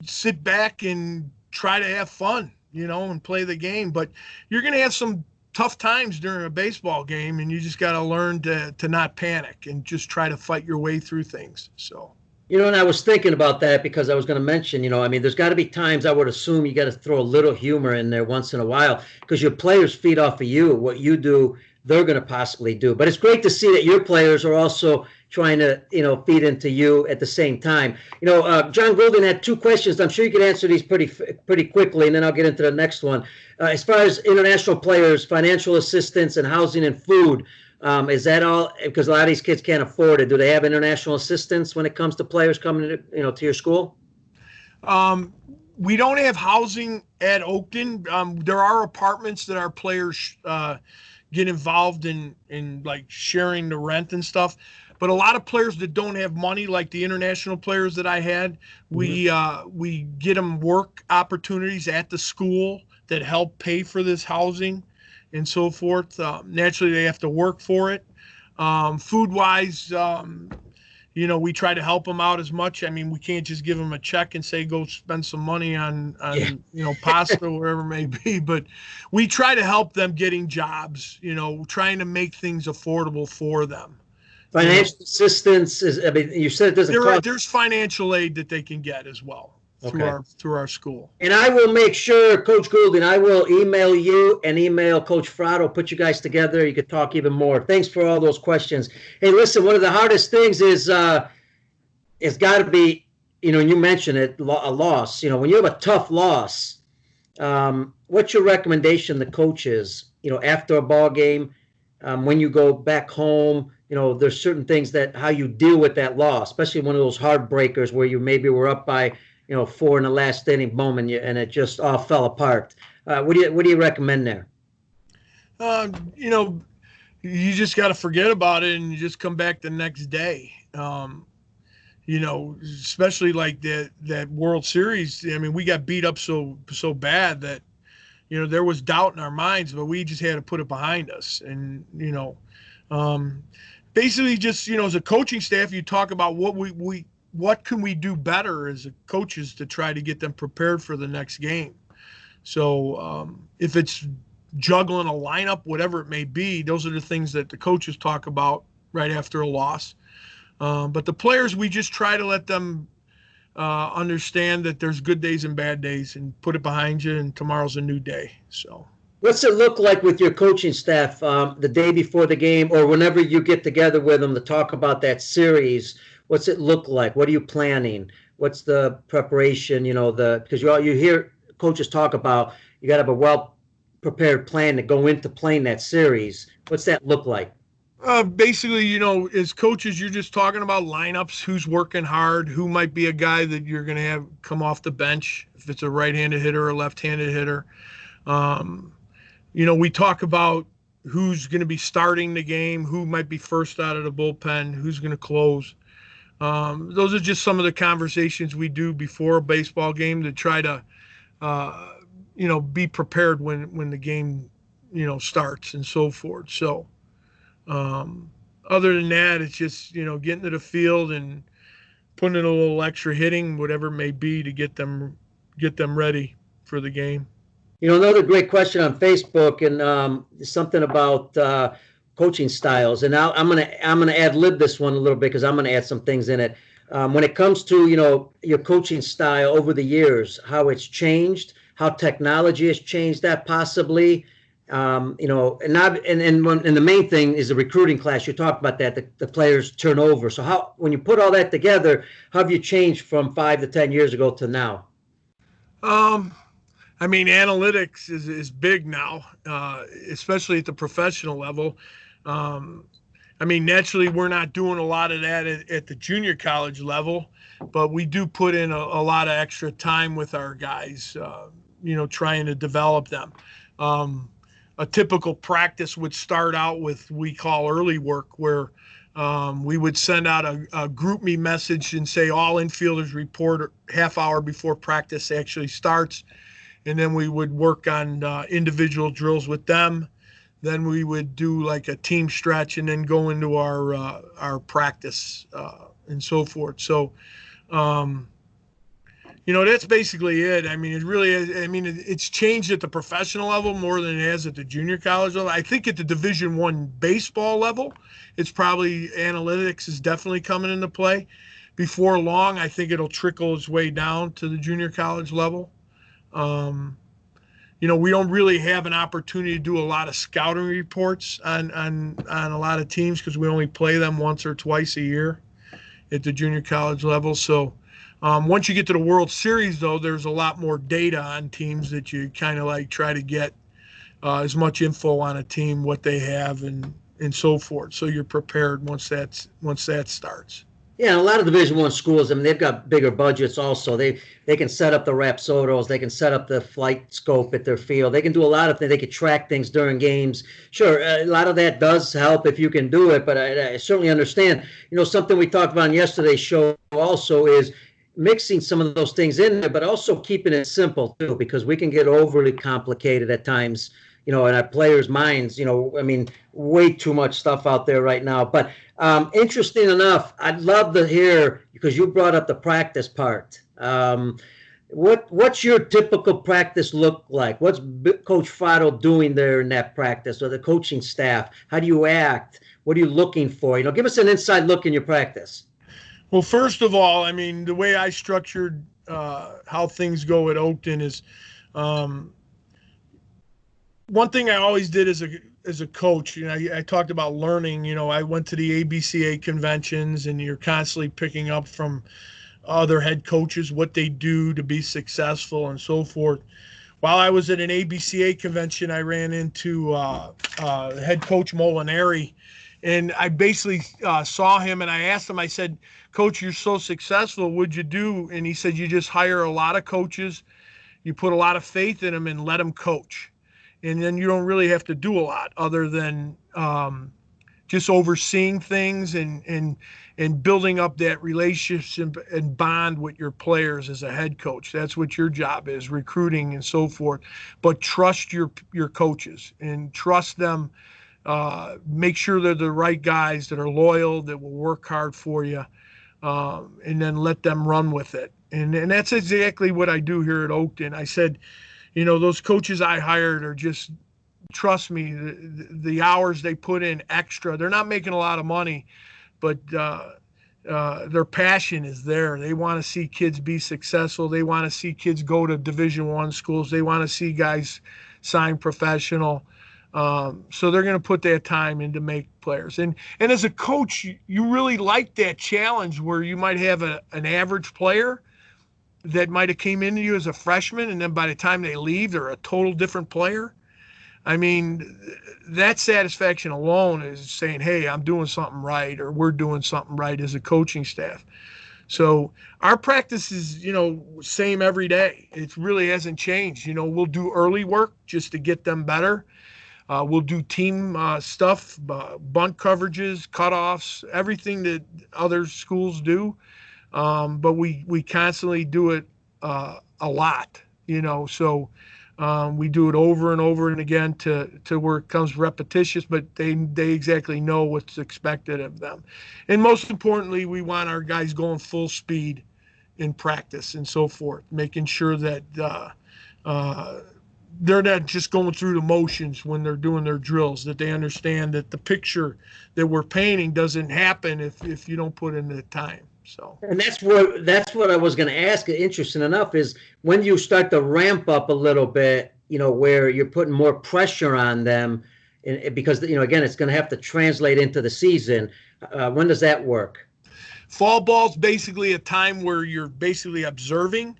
sit back and try to have fun, and play the game. But you're gonna have some tough times during a baseball game, and you just gotta learn to not panic and just try to fight your way through things. So. And I was thinking about that because I was going to mention, there's got to be times I would assume you got to throw a little humor in there once in a while because your players feed off of you. What you do, they're going to possibly do. But it's great to see that your players are also trying to, feed into you at the same time. John Golden had 2 questions. I'm sure you can answer these pretty quickly, and then I'll get into the next one. As far as international players, financial assistance and housing and food, is that all? Because a lot of these kids can't afford it. Do they have international assistance when it comes to players coming to your school? We don't have housing at Oakton. There are apartments that our players get involved in like sharing the rent and stuff. But a lot of players that don't have money, like the international players that I had, we get them work opportunities at the school that help pay for this housing and so forth. Naturally, they have to work for it. Food-wise, we try to help them out as much. I mean, we can't just give them a check and say, go spend some money on pasta or whatever it may be. But we try to help them getting jobs, trying to make things affordable for them. Financial assistance you said it doesn't cost. There's financial aid that they can get as well. Through our school. And I will make sure, Coach Goulden, I will email you and email Coach Fratto, put you guys together. You could talk even more. Thanks for all those questions. Hey, listen, one of the hardest things is it's got to be, you mentioned it, a loss. When you have a tough loss, what's your recommendation to coaches, after a ball game, when you go back home? There's certain things how you deal with that loss, especially one of those heartbreakers where you maybe were up by 4 in the last inning, boom, and it just all fell apart. What do you recommend there? You know, you just got to forget about it and you just come back the next day. Especially like that World Series. I mean, we got beat up so bad that, there was doubt in our minds, but we just had to put it behind us. And, basically just, as a coaching staff, you talk about what can we do better as coaches to try to get them prepared for the next game. So if it's juggling a lineup, whatever it may be, those are the things that the coaches talk about right after a loss. But the players, we just try to let them understand that there's good days and bad days and put it behind you, and tomorrow's a new day. So what's it look like with your coaching staff the day before the game or whenever you get together with them to talk about that series? What's it look like? What are you planning? What's the preparation, because you hear coaches talk about you got to have a well-prepared plan to go into playing that series. What's that look like? Basically, as coaches, you're just talking about lineups, who's working hard, who might be a guy that you're going to have come off the bench, if it's a right-handed hitter or a left-handed hitter. We talk about who's going to be starting the game, who might be first out of the bullpen, who's going to close. Those are just some of the conversations we do before a baseball game to try to, be prepared when the game, starts and so forth. So, other than that, it's just, getting to the field and putting in a little extra hitting, whatever it may be, to get them ready for the game. Another great question on Facebook and something about coaching styles. And now I'm gonna ad lib this one a little bit because I'm gonna add some things in it. When it comes to your coaching style over the years, how it's changed, how technology has changed that possibly. And the main thing is the recruiting class. You talked about that, the players turn over. So when you put all that together, how have you changed from 5 to 10 years ago to now? Analytics is big now, especially at the professional level. Naturally, we're not doing a lot of that at the junior college level, but we do put in a lot of extra time with our guys, trying to develop them. A typical practice would start out with we call early work, where we would send out a group me message and say all infielders report half hour before practice actually starts. And then we would work on individual drills with them. Then we would do like a team stretch and then go into our practice and so forth. So, that's basically it. It really is. It's changed at the professional level more than it has at the junior college level. I think at the Division I baseball level, it's probably analytics is definitely coming into play. Before long, I think it'll trickle its way down to the junior college level. We don't really have an opportunity to do a lot of scouting reports on a lot of teams because we only play them once or twice a year at the junior college level. So once you get to the World Series, though, there's a lot more data on teams that you kind of like try to get as much info on a team, what they have, and so forth. So you're prepared once that starts. Yeah, a lot of Division I schools, they've got bigger budgets also. They can set up the Rapsodos. They can set up the flight scope at their field. They can do a lot of things. They can track things during games. Sure, a lot of that does help if you can do it, but I certainly understand. Something we talked about on yesterday's show also is mixing some of those things in there, but also keeping it simple too, because we can get overly complicated at times, in our players' minds, way too much stuff out there right now. But interesting enough, I'd love to hear, because you brought up the practice part. What's your typical practice look like? What's Coach Fratto doing there in that practice, or the coaching staff? How do you act? What are you looking for? Give us an inside look in your practice. Well, first of all, the way I structured how things go at Oakton is one thing I always did as a coach. I talked about learning. I went to the ABCA conventions, and you're constantly picking up from other head coaches what they do to be successful and so forth. While I was at an ABCA convention, I ran into head coach Molinari, And I basically saw him, and I asked him, I said, Coach, you're so successful, what'd you do? And he said, you just hire a lot of coaches, you put a lot of faith in them and let them coach. And then you don't really have to do a lot other than just overseeing things and building up that relationship and bond with your players as a head coach. That's what your job is, recruiting and so forth. But trust your coaches and trust them. Make sure they're the right guys that are loyal, that will work hard for you, and then let them run with it. And that's exactly what I do here at Oakton. I said, those coaches I hired are just, trust me, the hours they put in extra. They're not making a lot of money, but their passion is there. They want to see kids be successful. They want to see kids go to Division I schools. They want to see guys sign professional. So they're going to put that time in to make players. And as a coach, you really like that challenge where you might have an average player that might have came into you as a freshman, and then by the time they leave, they're a total different player. I mean, that satisfaction alone is saying, hey, I'm doing something right, or we're doing something right as a coaching staff. So our practice is, same every day. It really hasn't changed. We'll do early work just to get them better. We'll do team stuff, bunt coverages, cutoffs, everything that other schools do. But we constantly do it a lot, so we do it over and over and again to where it comes repetitious, but they exactly know what's expected of them. And most importantly, we want our guys going full speed in practice and so forth, making sure that they're not just going through the motions when they're doing their drills, that they understand that the picture that we're painting doesn't happen if you don't put in the time. So, and that's what I was going to ask. Interesting enough is when you start to ramp up a little bit, where you're putting more pressure on them, because again, it's going to have to translate into the season. When does that work? Fall ball's basically a time where you're basically observing.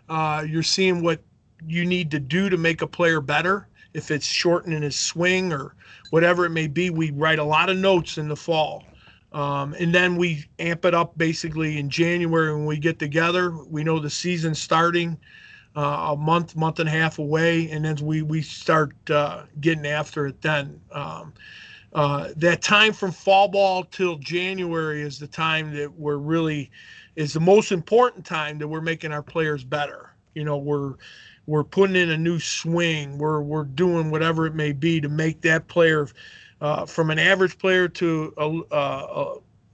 You're seeing what you need to do to make a player better. If it's shortening his swing or whatever it may be, we write a lot of notes in the fall. And then we amp it up basically in January when we get together. We know the season's starting a month and a half away, and then we start getting after it then. That time from fall ball till January is the time that is the most important time that we're making our players better. We're putting in a new swing. We're doing whatever it may be to make that player from an average player to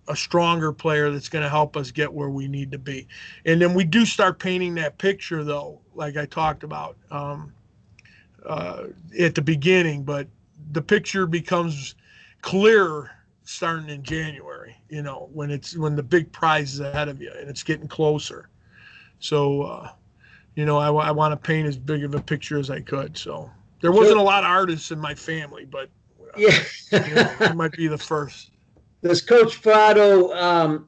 a stronger player that's going to help us get where we need to be. And then we do start painting that picture, though, like I talked about at the beginning. But the picture becomes clearer starting in January, when the big prize is ahead of you and it's getting closer. So, I want to paint as big of a picture as I could. So there wasn't a lot of artists in my family, but it might be the first. Does Coach Fratto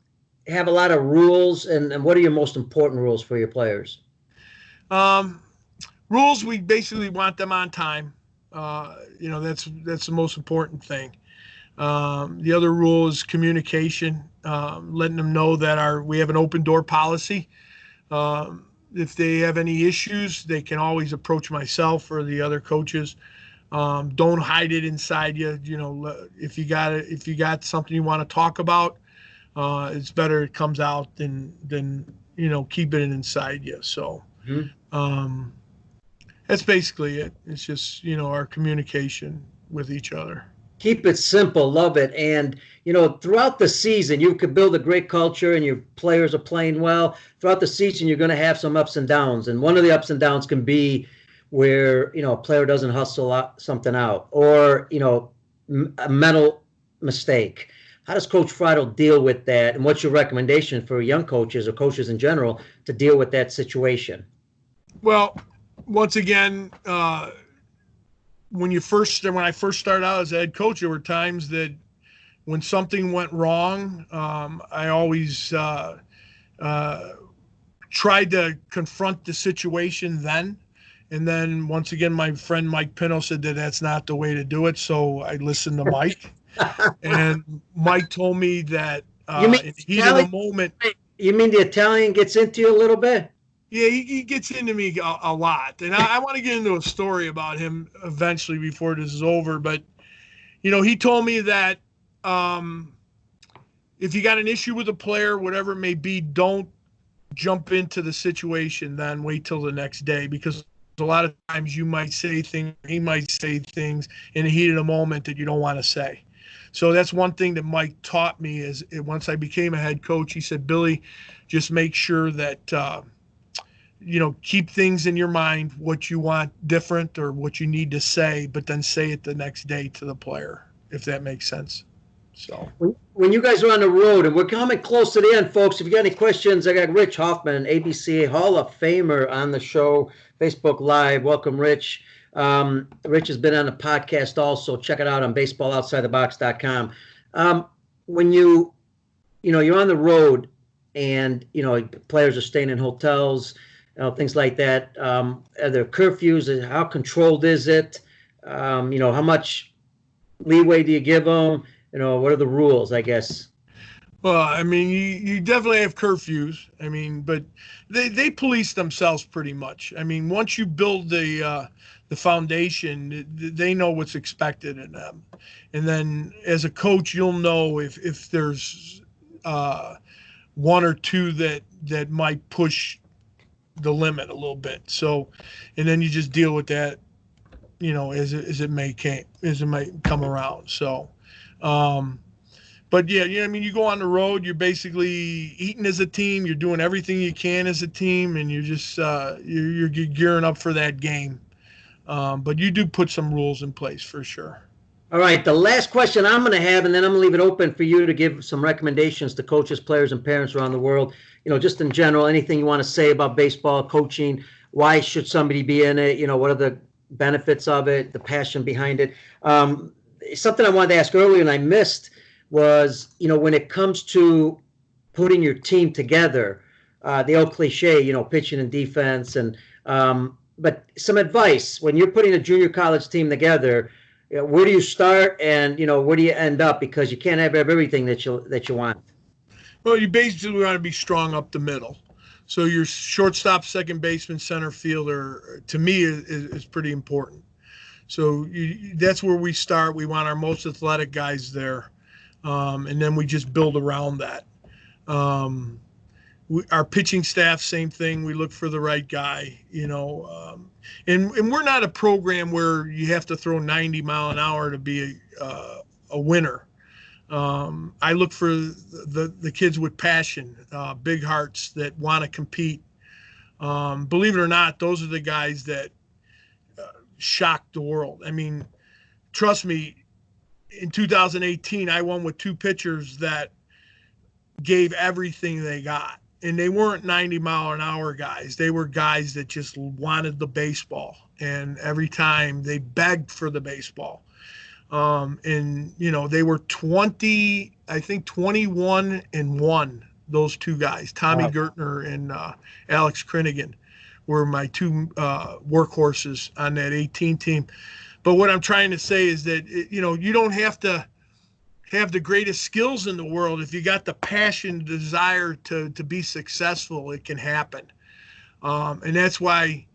have a lot of rules, and what are your most important rules for your players? Rules, we basically want them on time. That's the most important thing. The other rule is communication, letting them know that we have an open door policy. If they have any issues, they can always approach myself or the other coaches. Don't hide it inside you. If you got something you want to talk about, it's better it comes out than keep it inside you. So, that's basically it. It's just, our communication with each other. Keep it simple. Love it. And, throughout the season, you could build a great culture and your players are playing well. Throughout the season, you're going to have some ups and downs. And one of the ups and downs can be where, a player doesn't hustle something out or, a mental mistake. How does Coach Fratto deal with that? And what's your recommendation for young coaches or coaches in general to deal with that situation? Well, once again, when I first started out as a head coach, there were times that when something went wrong, I always tried to confront the situation then. And then once again, my friend Mike Pino said that that's not the way to do it. So I listened to Mike. And Mike told me that You mean in the heat of the moment, you mean the Italian gets into you a little bit? yeah, he gets into me a lot. And I want to get into a story about him eventually before this is over. But, he told me that if you got an issue with a player, whatever it may be, don't jump into the situation, then wait till the next day, because a lot of times you might say things, he might say things in the heat of the moment that you don't want to say. So that's one thing that Mike taught me is once I became a head coach, he said, Billy, just make sure that, keep things in your mind, what you want different or what you need to say, but then say it the next day to the player, if that makes sense. So when you guys are on the road, and we're coming close to the end, folks, if you got any questions, I got Rich Hoffman, ABCA Hall of Famer, on the show, Facebook Live. Welcome, Rich. Rich has been on the podcast also. Check it out on baseballoutsidethebox.com. When you're on the road and, players are staying in hotels, things like that, are there curfews? How controlled is it? How much leeway do you give them? What are the rules, I guess? Well, I mean, you definitely have curfews. I mean, but they police themselves pretty much. I mean, once you build the foundation, they know what's expected in them. And then as a coach, you'll know if there's one or two that might push the limit a little bit. So, and then you just deal with that, as it might come around. So, but yeah, I mean, you go on the road, you're basically eating as a team, you're doing everything you can as a team, and you're just you're gearing up for that game. But you do put some rules in place for sure. All right, the last question I'm going to have, and then I'm going to leave it open for you to give some recommendations to coaches, players, and parents around the world. Just in general, anything you want to say about baseball, coaching, why should somebody be in it? What are the benefits of it, the passion behind it? Something I wanted to ask earlier and I missed was, when it comes to putting your team together, the old cliche, pitching and defense, and but some advice when you're putting a junior college team together. Where do you start, and where do you end up? Because you can't have everything that you want. Well, you basically want to be strong up the middle. So your shortstop, second baseman, center fielder, to me, is pretty important. So that's where we start. We want our most athletic guys there, and then we just build around that. Our pitching staff, same thing. We look for the right guy, and we're not a program where you have to throw 90 mile an hour to be a winner. I look for the kids with passion, big hearts that want to compete. Believe it or not, those are the guys that shock the world. I mean, trust me, in 2018, I won with two pitchers that gave everything they got. And they weren't 90 mile an hour guys. They were guys that just wanted the baseball. And every time they begged for the baseball. And, they were 21-1, those two guys, Tommy Gertner and Alex Krinigan were my two workhorses on that 18 team. But what I'm trying to say is that, you don't have to have the greatest skills in the world. If you got the passion, desire to be successful, it can happen. And that's why,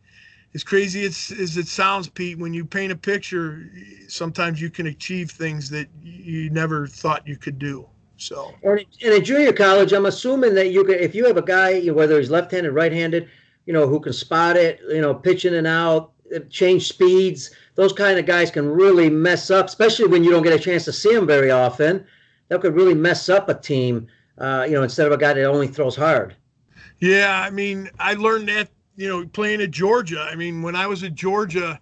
as crazy as it sounds, Pete, when you paint a picture, sometimes you can achieve things that you never thought you could do. So, and in junior college, I'm assuming that if you have a guy, whether he's left-handed, right-handed, who can spot it, pitch in and out, change speeds, those kind of guys can really mess up, especially when you don't get a chance to see them very often. That could really mess up a team, instead of a guy that only throws hard. Yeah, I mean, I learned that, playing at Georgia. I mean, when I was at Georgia,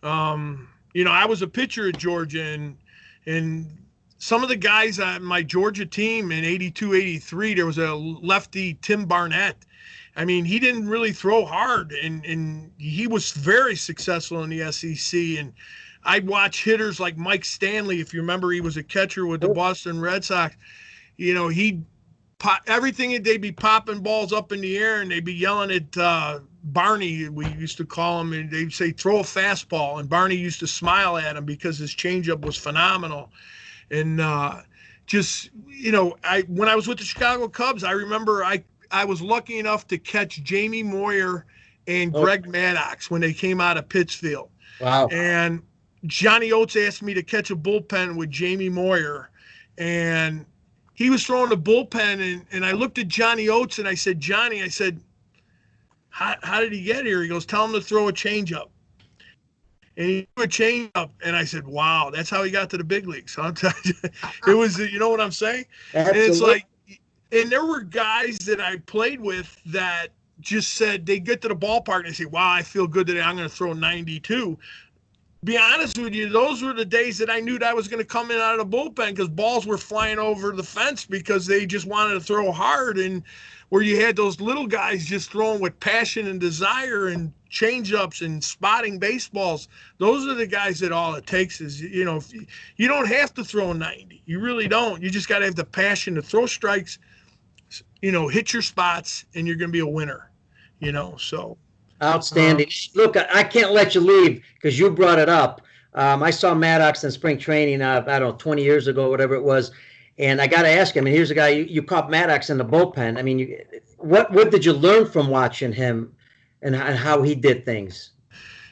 I was a pitcher at Georgia, and some of the guys on my Georgia team in 82, 83, there was a lefty, Tim Barnett. I mean, he didn't really throw hard, and he was very successful in the SEC. And I'd watch hitters like Mike Stanley, if you remember, he was a catcher with the Boston Red Sox. He'd everything, they'd be popping balls up in the air, and they'd be yelling at Barney, we used to call him, and they'd say, throw a fastball. And Barney used to smile at him because his changeup was phenomenal. And just, when I was with the Chicago Cubs, I remember I was lucky enough to catch Jamie Moyer and Greg Maddox when they came out of Pittsfield. Wow. And Johnny Oates asked me to catch a bullpen with Jamie Moyer, and he was throwing the bullpen, and I looked at Johnny Oates and I said, Johnny, I said, how did he get here? He goes, tell him to throw a changeup. And he threw a changeup, and I said, wow, that's how he got to the big leagues. Huh? It was, you know what I'm saying? Absolutely. And it's like, and there were guys that I played with that just said, they get to the ballpark and they say, wow, I feel good today, I'm going to throw 92. Be honest with you, those were the days that I knew that I was going to come in out of the bullpen because balls were flying over the fence because they just wanted to throw hard. And where you had those little guys just throwing with passion and desire and change-ups and spotting baseballs, those are the guys that all it takes is, you don't have to throw 90. You really don't. You just got to have the passion to throw strikes, hit your spots, and you're going to be a winner, so. Outstanding. Look, I can't let you leave because you brought it up. I saw Maddox in spring training, I don't know, 20 years ago, whatever it was. And I got to ask him, and here's a guy, you caught Maddox in the bullpen. I mean, what did you learn from watching him and how he did things?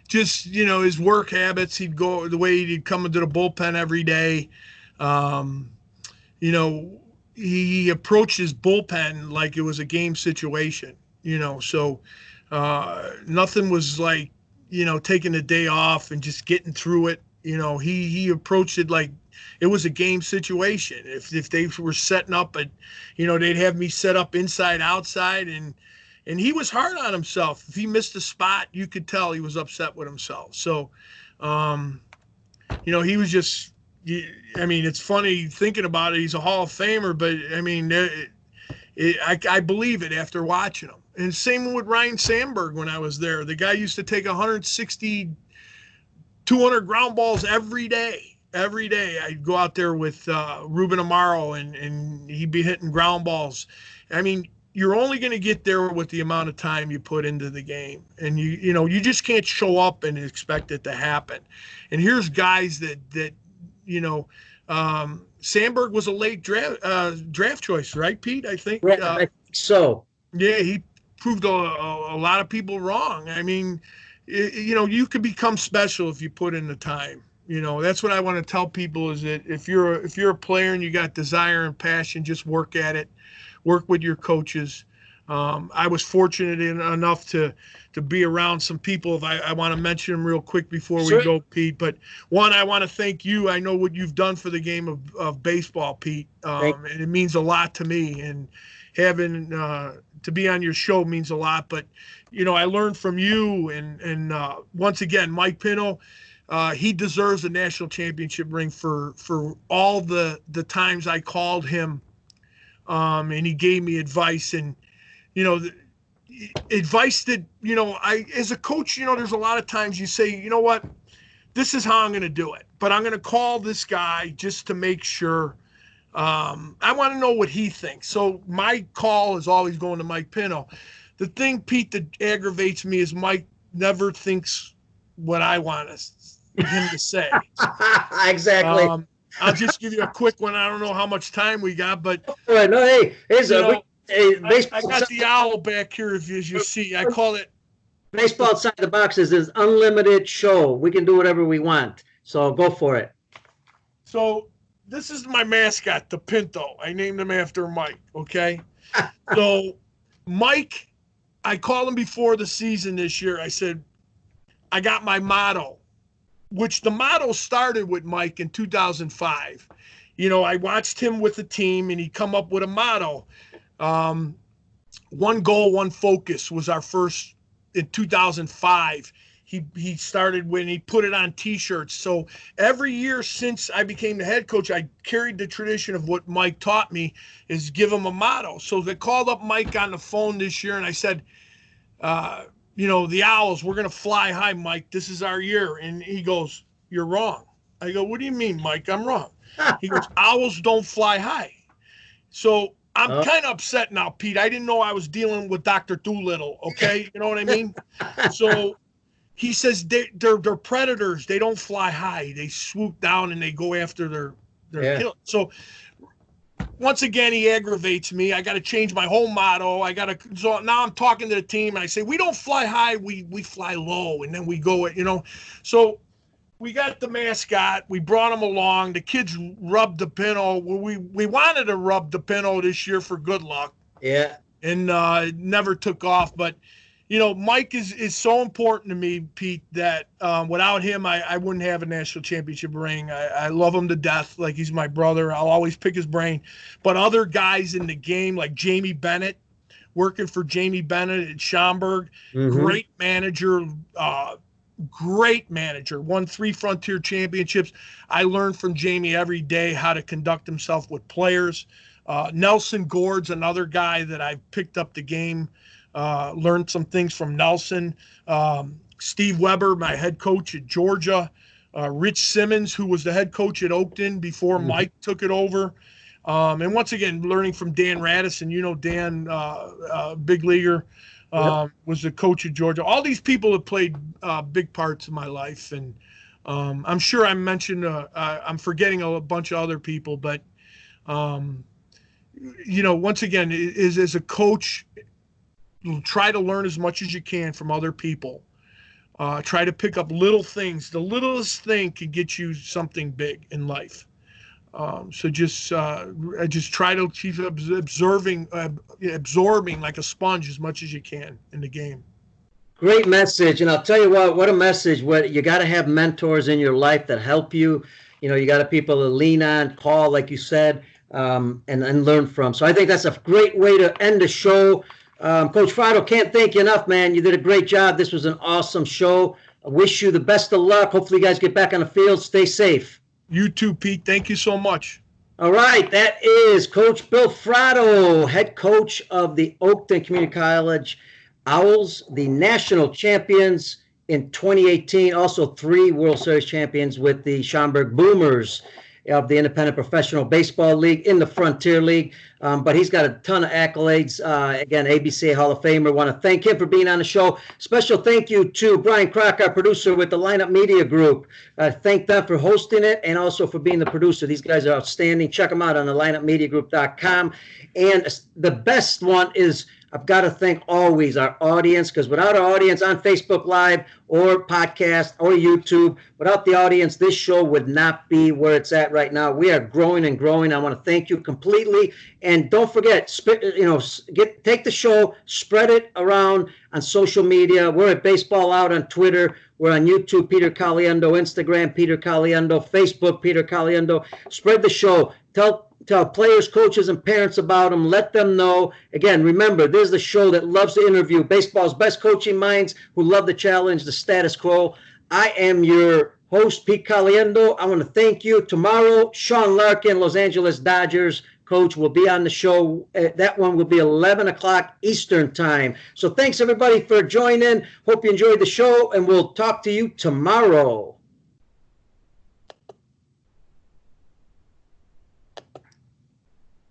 Just, his work habits. He'd go the way he'd come into the bullpen every day. He approached his bullpen like it was a game situation, so nothing was like, taking a day off and just getting through it. He approached it like it was a game situation. If they were setting up, they'd have me set up inside, outside, and he was hard on himself. If he missed a spot, you could tell he was upset with himself. So, he was just, it's funny thinking about it. He's a Hall of Famer, but I believe it after watching him. And same with Ryan Sandberg when I was there. The guy used to take 160, 200 ground balls every day. Every day I'd go out there with Ruben Amaro and he'd be hitting ground balls. You're only going to get there with the amount of time you put into the game. And you just can't show up and expect it to happen. And here's guys that Sandberg was a late draft choice, right, Pete? I think. I think so. Yeah, he proved a lot of people wrong. You could become special if you put in the time. That's what I want to tell people is that if you're a player and you got desire and passion, just work at it, work with your coaches. I was fortunate enough to be around some people. I want to mention them real quick before we go, Pete. But one, I want to thank you. I know what you've done for the game of baseball, Pete, and it means a lot to me. And having to be on your show means a lot. But I learned from you, and once again, Mike Pino. He deserves a national championship ring for all the times I called him, and he gave me advice and, advice that, I, as a coach, there's a lot of times you say, you know what, this is how I'm going to do it, but I'm going to call this guy just to make sure. I want to know what he thinks. So my call is always going to Mike Pino. The thing, Pete, that aggravates me is Mike never thinks what I want him to say. Exactly. I'll just give you a quick one. I don't know how much time we got, but no, hey, I got the owl back here, as you see. I call it baseball outside the box is this unlimited show. We can do whatever we want. So go for it. So this is my mascot, the Pinto. I named him after Mike. Okay. So Mike, I called him before the season this year. I said, I got my motto, which the motto started with Mike in 2005. I watched him with the team and he come up with a motto. One goal, one focus was our first in 2005. He started when he put it on T-shirts. So every year since I became the head coach, I carried the tradition of what Mike taught me is give him a motto. So they called up Mike on the phone this year and I said, the Owls, we're going to fly high, Mike. This is our year. And he goes, you're wrong. I go, what do you mean, Mike? I'm wrong. He goes, Owls don't fly high. So I'm kind of upset now, Pete. I didn't know I was dealing with Dr. Doolittle, okay? You know what I mean? So he says they're predators. They don't fly high. They swoop down and they go after they're killing. So once again, he aggravates me. I got to change my whole motto. So now I'm talking to the team and I say, we don't fly high, we fly low. And then we go, so we got the mascot. We brought him along. The kids rubbed the pinto. We wanted to rub the pinto this year for good luck. Yeah. And it never took off. But, Mike is so important to me, Pete, that without him, I wouldn't have a national championship ring. I love him to death. Like, he's my brother. I'll always pick his brain. But other guys in the game, like Jamie Bennett, working for Jamie Bennett at Schaumburg, great manager, won 3 Frontier championships. I learned from Jamie every day how to conduct himself with players. Nelson Gord's another guy that I picked up the game, learned some things from Nelson. Steve Weber, my head coach at Georgia. Rich Simmons, who was the head coach at Oakton before Mike took it over. And once again, learning from Dan Radisson. Dan, big leaguer. Was the coach of Georgia. All these people have played big parts in my life, and I'm sure I mentioned I'm forgetting a bunch of other people, but once again, as a coach, try to learn as much as you can from other people. Try to pick up little things. The littlest thing can get you something big in life. So just try to keep absorbing like a sponge as much as you can in the game. Great message. And I'll tell you what a message. You got to have mentors in your life that help you. You got to people to lean on, call, like you said, and learn from. So I think that's a great way to end the show. Coach Fratto, can't thank you enough, man. You did a great job. This was an awesome show. I wish you the best of luck. Hopefully you guys get back on the field. Stay safe. You too, Pete. Thank you so much. All right. That is Coach Bill Fratto, head coach of the Oakton Community College Owls, the national champions in 2018. Also 3 World Series champions with the Schaumburg Boomers of the Independent Professional Baseball League in the Frontier League. But he's got a ton of accolades. Again, ABCA Hall of Famer. Want to thank him for being on the show. Special thank you to Brian Crock, our producer with the Lineup Media Group. Thank them for hosting it and also for being the producer. These guys are outstanding. Check them out on the lineupmediagroup.com. And the best one is, I've got to thank always our audience, because without our audience on Facebook Live or podcast or YouTube, without the audience, this show would not be where it's at right now. We are growing and growing. I want to thank you completely. And don't forget, take the show, spread it around on social media. We're at Baseball Out on Twitter. We're on YouTube, Peter Caliendo, Instagram, Peter Caliendo, Facebook, Peter Caliendo. Spread the show. Tell players, coaches, and parents about them. Let them know. Again, remember, this is the show that loves to interview baseball's best coaching minds who love to challenge the status quo. I am your host, Pete Caliendo. I want to thank you. Tomorrow, Sean Larkin, Los Angeles Dodgers coach, will be on the show. That one will be 11 o'clock Eastern time. So thanks, everybody, for joining. Hope you enjoyed the show, and we'll talk to you tomorrow.